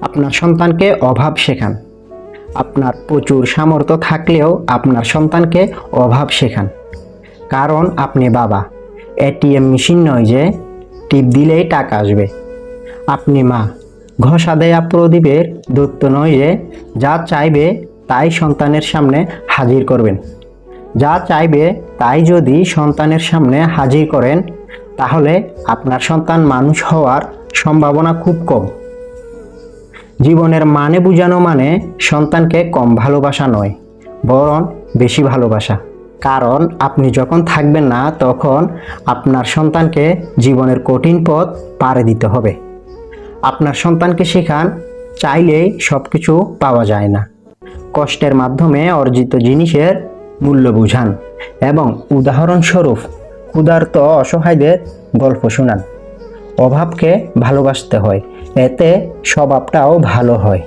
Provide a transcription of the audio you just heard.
আপনার সন্তানকে অভাব শেখান। আপনার প্রচুর সামর্থ্য থাকলেও আপনার সন্তানকে অভাব শেখান। কারণ আপনি বাবা, এটিএম মেশিন নয় যে টিপ দিলেই টাকা আসবে। আপনি মা, ঘষা দেয়া প্রদীপের দৈত্য নয় যে যা চাইবে তাই সন্তানের সামনে হাজির করবেন। যা চাইবে তাই যদি সন্তানের সামনে হাজির করেন, তাহলে আপনার সন্তান মানুষ হওয়ার সম্ভাবনা খুব কম। জীবনের মানে বোঝানো মানে সন্তানকে কম ভালোবাসা নয়, বরং বেশি ভালোবাসা। কারণ আপনি যখন থাকবেন না, তখন আপনার সন্তানকে জীবনের কঠিন পথ পাড়ি দিতে হবে। আপনার সন্তানকে শেখান, চাইলেই সব কিছু পাওয়া যায় না। কষ্টের মাধ্যমে অর্জিত জিনিসের মূল্য বুঝান এবং উদাহরণস্বরূপ ক্ষুধার্ত অসহায়দের গল্প শোনান। অভাবকে ভালোবাসতে হয়, এতে স্বভাবটাও ভালো হয়।